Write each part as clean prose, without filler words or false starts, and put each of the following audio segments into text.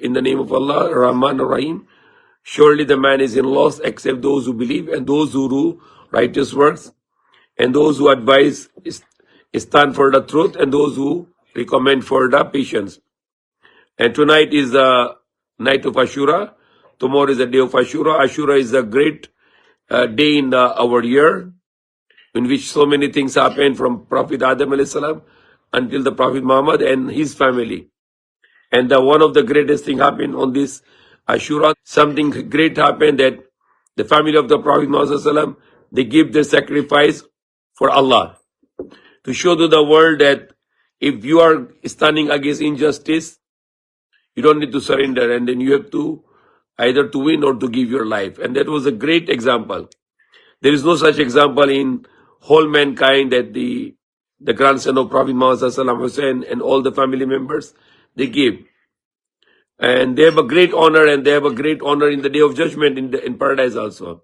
in the name of Allah, Rahman Rahim. Surely the man is in loss except those who believe and those who do righteous works and those who advise stand for the truth and those who recommend for the patience. And tonight is the night of Ashura. Tomorrow is the day of Ashura. Ashura is a great day in our year in which so many things happen from Prophet Adam alayhi salam until the Prophet Muhammad and his family. And one of the greatest thing happened on this Ashura. Something great happened that the family of the Prophet Muhammad sallallahu alaihi wasallam, they give their sacrifice for Allah to show to the world that if you are standing against injustice, you don't need to surrender, and then you have to either to win or to give your life. And that was a great example. There is no such example in whole mankind that the grandson of Prophet Muhammad Imam Hussain and all the family members, they give. And they have a great honor, and they have a great honor in the day of judgment in paradise also.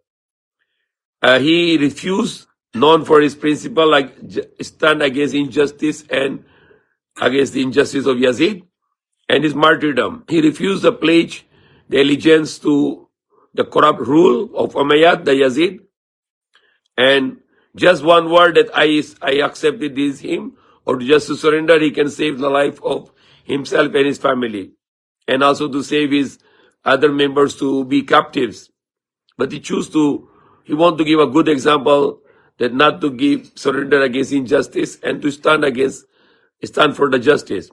He refused, known for his principle, like stand against injustice and against the injustice of Yazid and his martyrdom. He refused to pledge the allegiance to the corrupt rule of Umayyad, the Yazid, and just one word that I accepted is him, or just to surrender, he can save the life of himself and his family, and also to save his other members to be captives. But he want to give a good example that not to surrender against injustice and to stand for the justice.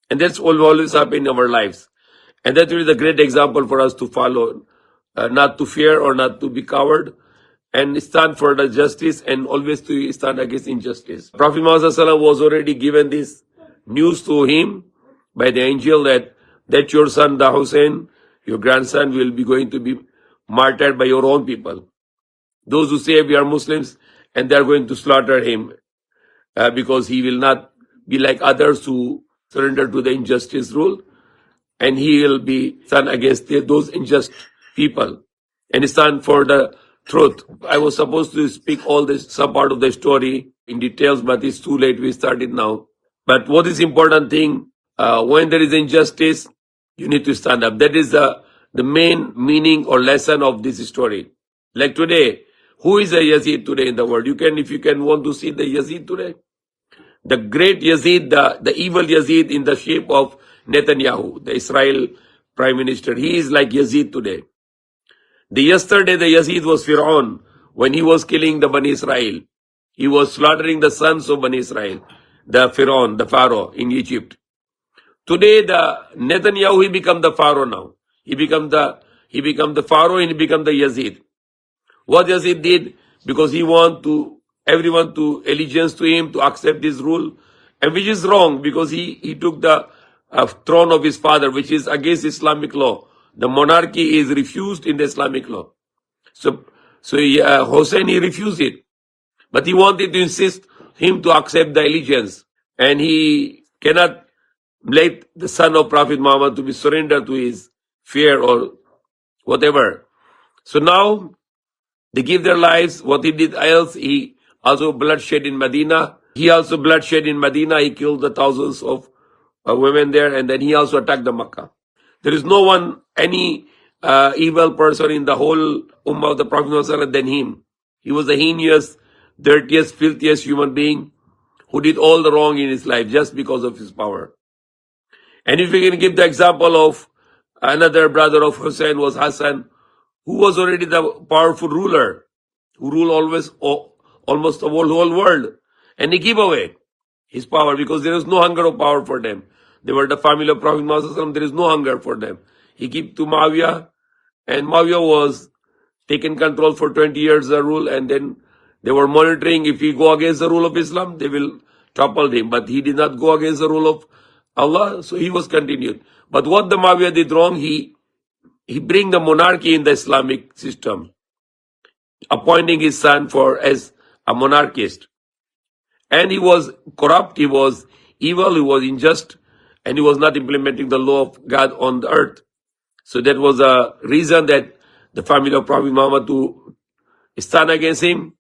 And that's what will always happen in our lives. And that will be the great example for us to follow, not to fear or not to be coward, and stand for the justice and always to stand against injustice. Prophet Muhammad was already given this news to him by the angel that your son, the Hussein, your grandson, will be going to be martyred by your own people. Those who say we are Muslims, and they are going to slaughter him because he will not be like others who surrender to the injustice rule, and he will be stand against those unjust people and stand for the truth. I was supposed to speak all this, some part of the story in details, but it's too late. We started now. But what is important thing, when there is injustice, you need to stand up. That is the main meaning or lesson of this story. Like today, who is a Yazid today in the world? If you can want to see the Yazid today. The great Yazid, the evil Yazid in the shape of Netanyahu, the Israel Prime Minister. He is like Yazid today. Yesterday the Yazid was Fir'aun when he was killing the Bani Israel. He was slaughtering the sons of Bani Israel, the Fir'aun, the Pharaoh in Egypt. Today the Netanyahu, he become the Pharaoh now. He become the Pharaoh and he become the Yazid. What Yazid did, because he want everyone to allegiance to him, to accept his rule, and which is wrong because he took the throne of his father, which is against Islamic law. The monarchy is refused in the Islamic law. So Hussein, he refused it. But he wanted to insist him to accept the allegiance. And he cannot let the son of Prophet Muhammad to be surrendered to his fear or whatever. So now they give their lives. What he did else, he also bloodshed in Medina. He killed the thousands of women there, and then he also attacked the Makkah. There is no one, any evil person in the whole Ummah of the Prophet Muhammad than him. He was the heinous, dirtiest, filthiest human being who did all the wrong in his life just because of his power. And if we can give the example of another brother of Hussein was Hassan, who was already the powerful ruler, who ruled almost the whole world. And he gave away his power because there was no hunger of power for them. They were the family of Prophet Muhammad. There is no hunger for them. He gave to Muawiyah, and Muawiyah was taken control for 20 years the rule, and then they were monitoring if he go against the rule of Islam, they will topple him. But he did not go against the rule of Allah, so he was continued. But what the Muawiyah did wrong, he bring the monarchy in the Islamic system, appointing his son as a monarchist. And he was corrupt, he was evil, he was unjust, and he was not implementing the law of God on the earth. So that was a reason that the family of Prophet Muhammad to stand against him.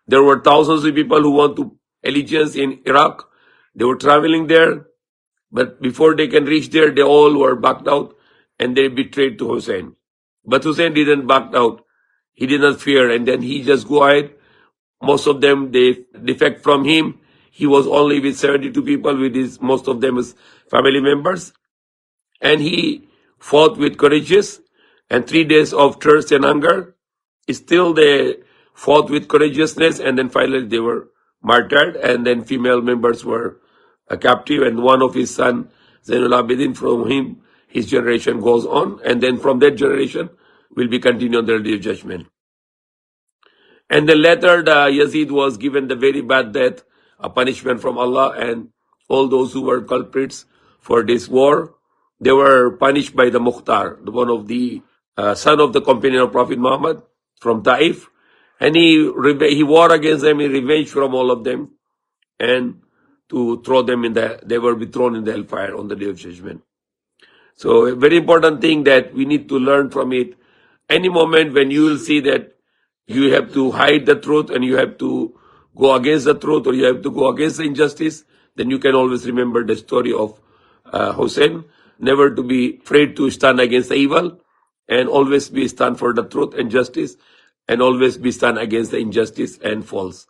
There were thousands of people who want to allegiance in Iraq. They were traveling there, but before they can reach there, they all were backed out and they betrayed to Hussein. But Hussein didn't back out. He did not fear, and then he just go ahead. Most of them, they defect from him. He was only with 72 people, with his, most of them as family members. And he fought with courageous, and 3 days of thirst and hunger. Still they fought with courageousness, and then finally they were martyred, and then female members were captive, and one of his son, Zainul Abidin, from him, his generation goes on, and then from that generation will be continued on the day of judgment. And then later, the Yazid was given the very bad death, a punishment from Allah, and all those who were culprits for this war, they were punished by the Mukhtar, one of the son of the companion of Prophet Muhammad from Taif, and he war against them, he revenged from all of them, and to throw them they will be thrown in the hellfire on the day of judgment. So a very important thing that we need to learn from it. Any moment when you will see that you have to hide the truth and you have to go against the truth, or you have to go against the injustice, then you can always remember the story of Hussein. Never to be afraid to stand against the evil, and always be stand for the truth and justice, and always be stand against the injustice and false.